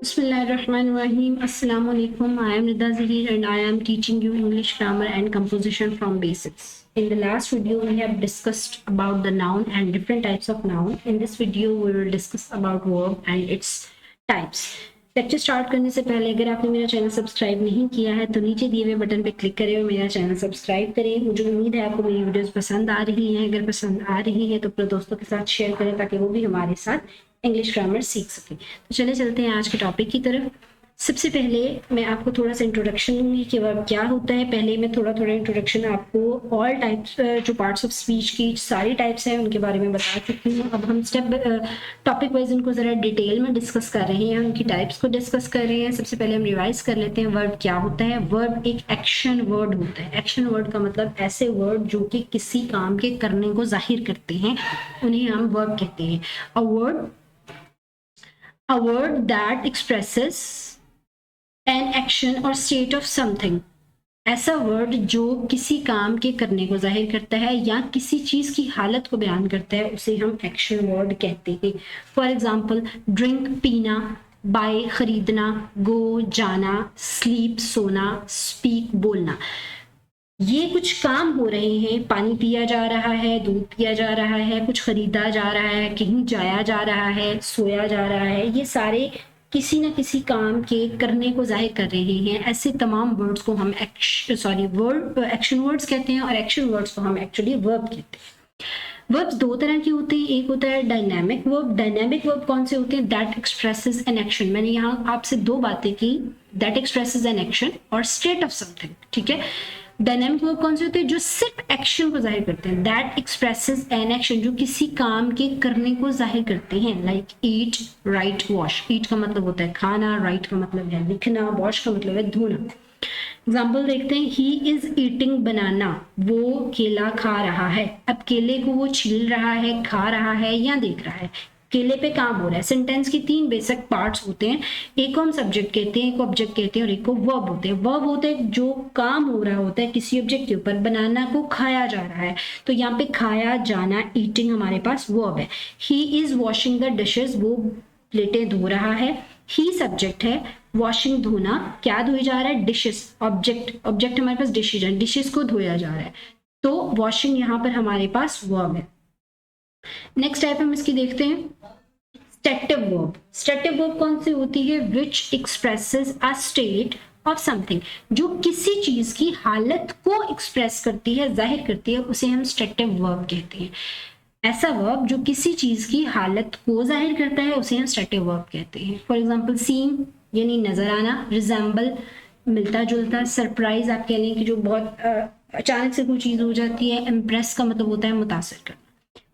Bismillahirrahmanirrahim. Assalamu alaikum. I am Nida Zahir and I am teaching you English grammar and composition from basics. In the last video, we have discussed about the noun and different types of noun. In this video, we will discuss about verb and its types. Lecture start करने से पहले अगर आपने मेरा channel subscribe नहीं किया है तो नीचे दिए हुए बटन पे क्लिक करें और मेरा चैनल सब्सक्राइब करें। मुझे उम्मीद है आपको मेरी वीडियोस पसंद आ रही हैं। अगर पसंद आ रही है तो अपने दोस्तों के साथ शेयर करें ताकि वो भी हमारे साथ इंग्लिश ग्रामर सीख सके। तो चले चलते हैं आज के टॉपिक की तरफ। सबसे पहले मैं आपको थोड़ा सा इंट्रोडक्शन दूंगी कि वर्ब क्या होता है। पहले मैं थोड़ा इंट्रोडक्शन आपको ऑल टाइप्स जो पार्ट्स ऑफ स्पीच की सारी टाइप्स हैं उनके बारे में बता चुकी हूँ। अब हम टॉपिक वाइज उनको ज़रा डिटेल में डिस्कस कर रहे हैं, उनकी टाइप्स को डिस्कस कर रहे हैं। सबसे पहले हम रिवाइज कर लेते हैं वर्ब क्या होता है। वर्ब एक एक्शन वर्ड होता है। एक्शन वर्ड का मतलब ऐसे वर्ड जो कि किसी काम के करने को जाहिर करते हैं, उन्हें हम वर्ब कहते हैं। A word that expresses an action or state of something. ऐसा वर्ड जो किसी काम के करने को जाहिर करता है या किसी चीज की हालत को बयान करता है उसे हम एक्शन वर्ड कहते हैं। फॉर एग्जाम्पल ड्रिंक पीना, बाय खरीदना, गो जाना, स्लीप सोना, स्पीक बोलना। ये कुछ काम हो रहे हैं, पानी पिया जा रहा है, दूध पिया जा रहा है, कुछ खरीदा जा रहा है, कहीं जाया जा रहा है, सोया जा रहा है। ये सारे किसी न किसी काम के करने को जाहिर कर रहे हैं। ऐसे तमाम वर्ड्स को हम एक्शन वर्ड्स कहते हैं और एक्शन वर्ड्स को हम एक्चुअली वर्ब कहते हैं। वर्ब्स दो तरह की होती हैं। एक होता है डायनामिक वर्ब। डायनामिक वर्ब कौन से होते हैं? That expresses an action. मैंने यहाँ आपसे दो बातें की, दैट एक्सप्रेसेस एन एक्शन और स्टेट ऑफ समथिंग। ठीक है, डायनामिक वर्ब कौन से होते हैं? जो सिर्फ एक्शन को जाहिर करते हैं। दैट एक्सप्रेसेस एन एक्शन, जो किसी काम के करने को जाहिर करते हैं। Like eat, write, wash. Eat का मतलब होता है खाना, राइट का मतलब है लिखना, वॉश का मतलब है धोना। एग्जाम्पल देखते हैं। ही इज ईटिंग बनाना, वो केला खा रहा है। अब केले को वो छील रहा है, खा रहा है या देख रहा है। केले पे काम हो रहा है। सेंटेंस की तीन बेसिक पार्ट्स होते हैं। एक को हम सब्जेक्ट कहते हैं, एक को ऑब्जेक्ट कहते हैं और एक को वर्ब होते हैं। वर्ब होते हैं जो काम हो रहा होता है किसी ऑब्जेक्ट के ऊपर। बनाना को खाया जा रहा है तो यहाँ पे खाया जाना, ईटिंग हमारे पास वर्ब है। He is washing the dishes, वो प्लेटें धो रहा है। ही सब्जेक्ट है, वॉशिंग धोना, क्या धोई जा रहा है? डिशेस। ऑब्जेक्ट हमारे पास डिशेज है, डिशेस को धोया जा रहा है तो वॉशिंग यहाँ पर हमारे पास वर्ब है। नेक्स्ट टाइप हम इसकी देखते हैं, स्टेटिव वर्ब। स्टेटिव वर्ब कौन सी होती है? Which expresses a state of something, जो किसी चीज की हालत को एक्सप्रेस करती है, जाहिर करती है, उसे हम स्टेटिव वर्ब कहते हैं। ऐसा वर्ब जो किसी चीज की हालत को जाहिर करता है उसे हम स्टेटिव वर्ब कहते हैं। फॉर एग्जाम्पल सीम यानी नजर आना, रिजेंबल मिलता जुलता, सरप्राइज आप कह लें कि जो बहुत अचानक से कोई चीज हो जाती है, इम्प्रेस का मतलब होता है मुतासिर करना।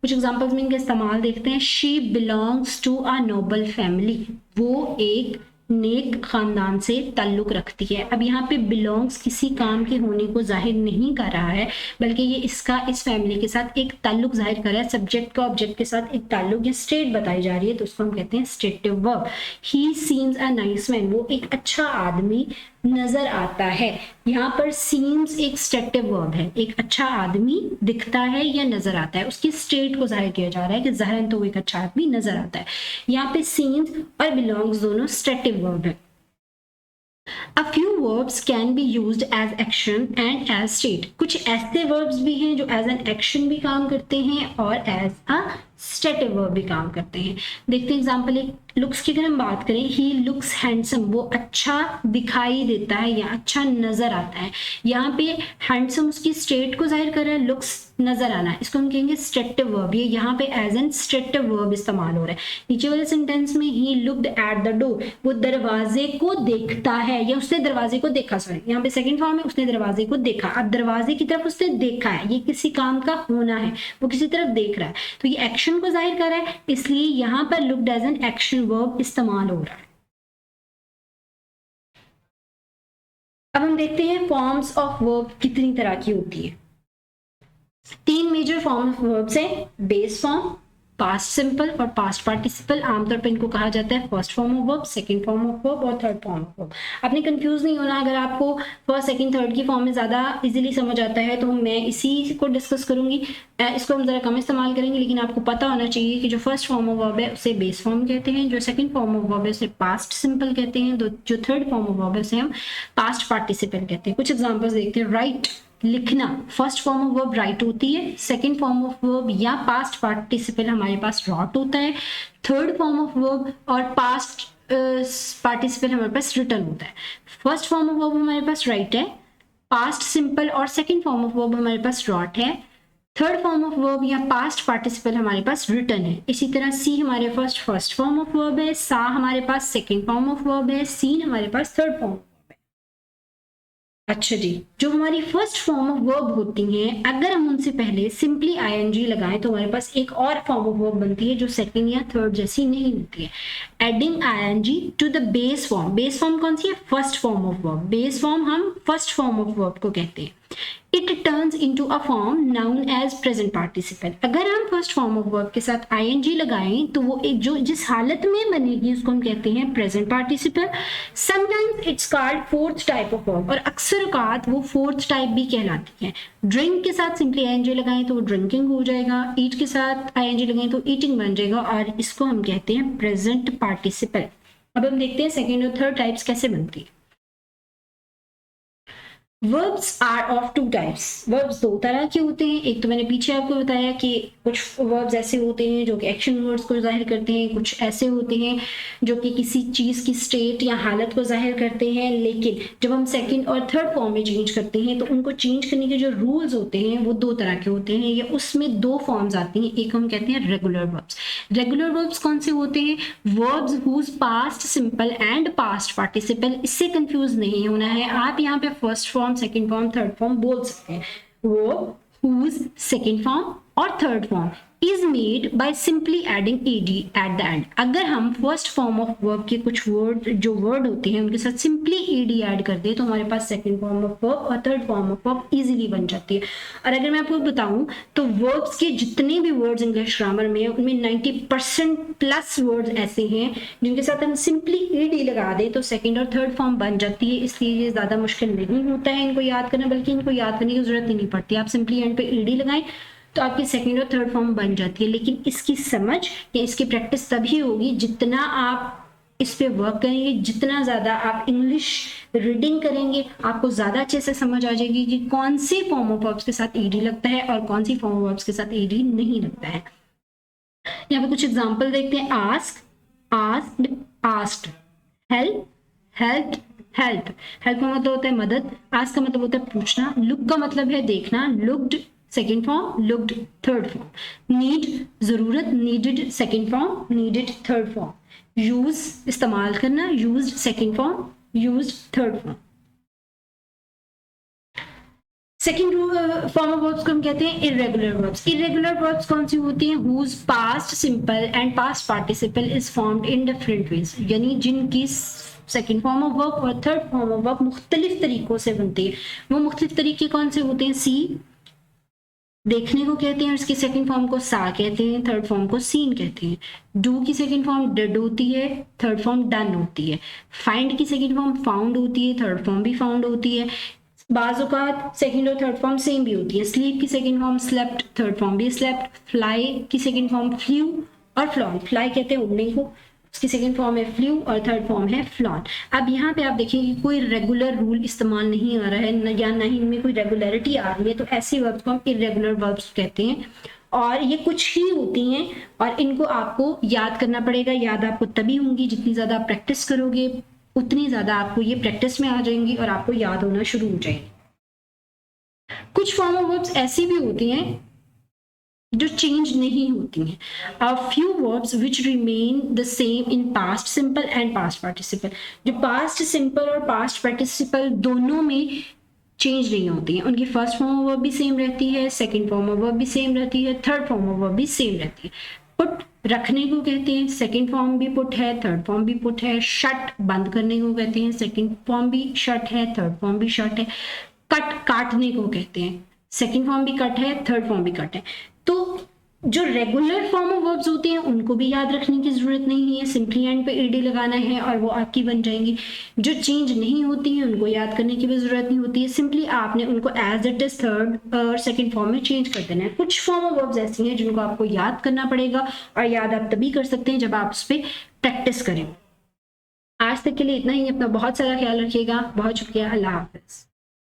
कुछ एग्जाम्पल्स में इनका इस्तेमाल देखते हैं। She belongs to a noble family, वो एक नेक खानदान से ताल्लुक रखती है। अब यहाँ पे बिलोंग्स किसी काम के होने को जाहिर नहीं कर रहा है, बल्कि ये इसका इस फैमिली के साथ एक ताल्लुक जाहिर कर रहा है। सब्जेक्ट का ऑब्जेक्ट के साथ एक ताल्लुक या स्टेट बताई जा रही है तो उसको हम कहते हैं stative verb. He seems a nice man, वो एक अच्छा आदमी नजर आता है। यहाँ पर सीम्स एक स्टेटिव वर्ब है। एक अच्छा आदमी दिखता है या नजर आता है, उसकी स्टेट को जाहिर किया जा रहा है कि ज़ाहिरन तो वो एक अच्छा आदमी नजर आता है। यहाँ पे सीम्स और बिलोंग्स दोनों स्टेटिव वर्ब है। A few verbs can be used as action and as state. कुछ ऐसे verbs भी हैं जो as an action भी काम करते हैं और as a stative verb भी काम करते हैं। देखते हैं एग्जाम्पल एक लुक्स की अगर हम बात करें, ही लुक्स हैंडसम, वो अच्छा दिखाई देता है या अच्छा नजर आता है। यहाँ पे हैंडसम उसकी स्टेट को जाहिर कर रहा है, लुक्स नजर आना, इसको हम कहेंगे स्टेटिव वर्ब। ये यहाँ पे एज एन स्टेटिव वर्ब इस्तेमाल हो रहा है। नीचे वाले सेंटेंस में he looked at the door, वो दरवाजे को देखता है या उसने दरवाजे को देखा। सॉरी, यहाँ पे सेकंड फॉर्म में उसने दरवाजे को देखा। अब दरवाजे की तरफ उसने देखा है, ये किसी काम का होना है, वो किसी तरफ देख रहा है तो ये एक्शन को जाहिर कर रहा है, इसलिए यहाँ पर looked as an action verb इस्तेमाल हो रहा है। अब हम देखते हैं फॉर्म्स ऑफ वर्ब कितनी तरह की होती है। तीन मेजर फॉर्म ऑफ वर्ब्स हैं, बेस फॉर्म, पास्ट सिंपल और पास्ट पार्टिसिपल, आमतौर पर इनको कहा जाता है first form of verb, second form of verb और थर्ड फॉर्म ऑफ वर्ब। आपने कंफ्यूज नहीं होना, अगर आपको फर्स्ट सेकंड थर्ड की फॉर्म में ज़्यादा इजीली समझ आता है तो मैं इसी को डिस्कस करूंगी, इसको हम ज़रा कम इस्तेमाल करेंगे, लेकिन आपको पता होना चाहिए कि जो फर्स्ट फॉर्म ऑफ वर्ब है उसे बेस फॉर्म कहते हैं, जो सेकंड फॉर्म ऑफ वर्ब है उसे पास्ट सिंपल कहते हैं, जो थर्ड फॉर्म ऑफ वर्ब है उसे हम पास्ट पार्टिसिपल कहते हैं। कुछ एग्जाम्पल्स देखते हैं। राइट, लिखना, first form of verb right होती है, सेकंड फॉर्म ऑफ वर्ब या पास्ट पार्टिसिपल हमारे पास रॉट होता है, थर्ड फॉर्म ऑफ वर्ब और पास्ट पार्टिसिपल हमारे पास रिटन होता है। फर्स्ट फॉर्म ऑफ वर्ब हमारे पास राइट है, पास्ट सिंपल और सेकंड फॉर्म ऑफ वर्ब हमारे पास रॉट है, थर्ड फॉर्म ऑफ वर्ब या पास्ट पार्टिसिपल हमारे पास रिटन है। इसी तरह सी हमारे पास फर्स्ट फॉर्म ऑफ वर्ब है, सा हमारे पास सेकंड फॉर्म ऑफ वर्ब है, सीन हमारे पास थर्ड फॉर्म। अच्छा जी, जो हमारी फर्स्ट फॉर्म ऑफ वर्ब होती हैं, अगर हम उनसे पहले सिंपली आईएनजी लगाएं तो हमारे पास एक और फॉर्म ऑफ वर्ब बनती है जो सेकंड या थर्ड जैसी नहीं होती है। Adding ING to the base form, base form कौन सी है? First form of verb. Base form हम फर्स्ट फॉर्म ऑफ वर्ब को कहते हैं। It turns into a form noun as present participle. अगर हम फर्स्ट फॉर्म ऑफ वर्ब के साथ आईएनजी लगाएं तो वो एक जो जिस हालत में बनेगी उसको हम कहते हैं present participle. Sometimes it's called fourth type of verb, और अक्सर औकात वो फोर्थ टाइप भी कहलाती है। ड्रिंक के साथ सिंपली आईएनजी लगाएं तो वो ड्रिंकिंग हो जाएगा, ईट के साथ आईएनजी लगाएं तो ईटिंग बन जाएगा, और इसको हम कहते हैं प्रेजेंट पार्टिसिपल। अब हम देखते हैं सेकेंड और थर्ड टाइप्स कैसे बनती है। Verbs are of two types. Verbs दो तरह के होते हैं। एक तो मैंने पीछे आपको बताया कि कुछ verbs ऐसे होते हैं जो कि एक्शन वर्ड्स को जाहिर करते हैं, कुछ ऐसे होते हैं जो कि किसी चीज़ की स्टेट या हालत को जाहिर करते हैं। लेकिन जब हम सेकंड और थर्ड फॉर्म में चेंज करते हैं तो उनको चेंज करने के जो रूल्स होते हैं वो दो तरह के होते हैं, या उसमें दो फॉर्म्स आती हैं। एक हम कहते हैं रेगुलर वर्ब्स। रेगुलर वर्ब्स कौन से होते हैं? Verbs whose past simple and past participle. इससे कंफ्यूज नहीं होना है, आप यहाँ पे first form, second form, third form बोल सकते हैं। वो whose सेकंड फॉर्म और third form is made by simply adding ed at the end। अगर हम फर्स्ट फॉर्म ऑफ वर्ब के कुछ वर्ड होते हैं उनके साथ सिंपली ed ऐड कर दे तो हमारे पास सेकंड फॉर्म ऑफ वर्ब और third form of verb easily बन जाती है। और अगर मैं आपको बताऊं तो वर्ब्स के जितने भी वर्ड्स इंग्लिश ग्रामर में हैं उनमें 90% प्लस वर्ड्स ऐसे हैं जिनके साथ हम सिंपली ed लगा दें तो सेकेंड और थर्ड फॉर्म बन जाती है। इसलिए ये ज़्यादा मुश्किल नहीं होता है इनको याद करना, बल्कि इनको याद करने की जरूरत ही नहीं पड़ती। आप सिंपली एंड पे ed लगाएं तो आपकी सेकंड और थर्ड फॉर्म बन जाती है। लेकिन इसकी समझ या इसकी प्रैक्टिस तभी होगी जितना आप इस पे वर्क करेंगे, जितना ज़्यादा आप इंग्लिश रीडिंग करेंगे आपको ज़्यादा अच्छे से समझ आ जाएगी कि कौन सी फॉर्म ऑफ वर्ब्स के साथ ed लगता है और कौन सी फॉर्म ऑफ वर्ब्स के साथ ed नहीं लगता है। यहाँ पे कुछ एग्जाम्पल देखते हैं। Ask, asked, asked. Help, helped, help. Help का मतलब होता है मदद, आस्क का मतलब होता है पूछना, लुक का मतलब है देखना, looked second form, looked third form. Need जरूरत, needed second form, needed third form. Use इस्तेमाल करना, used second form, used third form. Second form of verbs को हम कहते हैं इरेगुलर वर्ब्स। इरेगुलर वर्ब्स कौन सी होती हैं? Whose past simple and past participle is formed in different ways, यानी जिनकी सेकेंड फॉर्म ऑफ वर्ब और थर्ड फॉर्म ऑफ वर्ब मुख्तलिफ तरीकों से बनती है। वो मुख्तलिफ तरीके कौन से होते हैं? सी देखने को कहते हैं, उसकी सेकंड फॉर्म को सा कहते हैं, थर्ड फॉर्म को सीन कहते हैं। डू की सेकंड फॉर्म डिड होती है, थर्ड फॉर्म डन होती है। फाइंड की सेकंड फॉर्म फाउंड होती है, थर्ड फॉर्म भी फाउंड होती है। बाज़ सेकंड और थर्ड फॉर्म सेम भी होती है। स्लीप की second form slept, third form भी स्लेप्ट। फ्लाई की सेकंड फॉर्म फ्लू और फ्लॉन, फ्लाई कहते हैं उड़ने को, उसकी सेकंड फॉर्म है फ्लू और थर्ड फॉर्म है फ्लॉन। अब यहाँ पे आप देखिए कोई रेगुलर रूल इस्तेमाल नहीं आ रहा है या ना ही इनमें कोई रेगुलरिटी आ रही है, तो ऐसी वर्ब्स को हम इरेगुलर वर्ब्स कहते हैं। और ये कुछ ही होती हैं और इनको आपको याद करना पड़ेगा। याद आपको तभी होंगी जितनी ज़्यादा आप प्रैक्टिस करोगे, उतनी ज़्यादा आपको ये प्रैक्टिस में आ जाएंगी और आपको याद होना शुरू हो जाएंगी। कुछ फॉर्म ऑफ वर्ब्स ऐसी भी होती हैं जो चेंज नहीं होती हैं। A few verbs which remain the same in past simple and past participle। जो past simple और past participle दोनों में चेंज नहीं होती हैं। उनकी फर्स्ट फॉर्म ऑफ वर्ब भी सेम रहती है, सेकंड फॉर्म ऑफ वर्ब भी सेम रहती है, थर्ड फॉर्म ऑफ वर्ब भी सेम रहती है। पुट रखने को कहते हैं, सेकंड फॉर्म भी पुट है, थर्ड फॉर्म भी पुट है। शट बंद करने को कहते हैं, सेकंड फॉर्म भी शट है, थर्ड फॉर्म भी शट है। कट काटने को कहते हैं, सेकंड फॉर्म भी कट है, थर्ड फॉर्म भी कट है। तो जो रेगुलर फॉर्म ऑफ वर्ब्स होते हैं उनको भी याद रखने की जरूरत नहीं है, सिंपली एंड पे ईडी लगाना है और वो आपकी बन जाएंगी। जो चेंज नहीं होती है उनको याद करने की भी जरूरत नहीं होती है, सिंपली आपने उनको एज इट इज थर्ड और सेकंड फॉर्म में चेंज कर देना है। कुछ फॉर्म ऑफ वर्ब्स ऐसी हैं जिनको आपको याद करना पड़ेगा, और याद आप तभी कर सकते हैं जब आप उस पर प्रैक्टिस करें। आज तक के लिए इतना ही, अपना बहुत सारा ख्याल रखिएगा, बहुत शुक्रिया, अल्लाह हाफिज।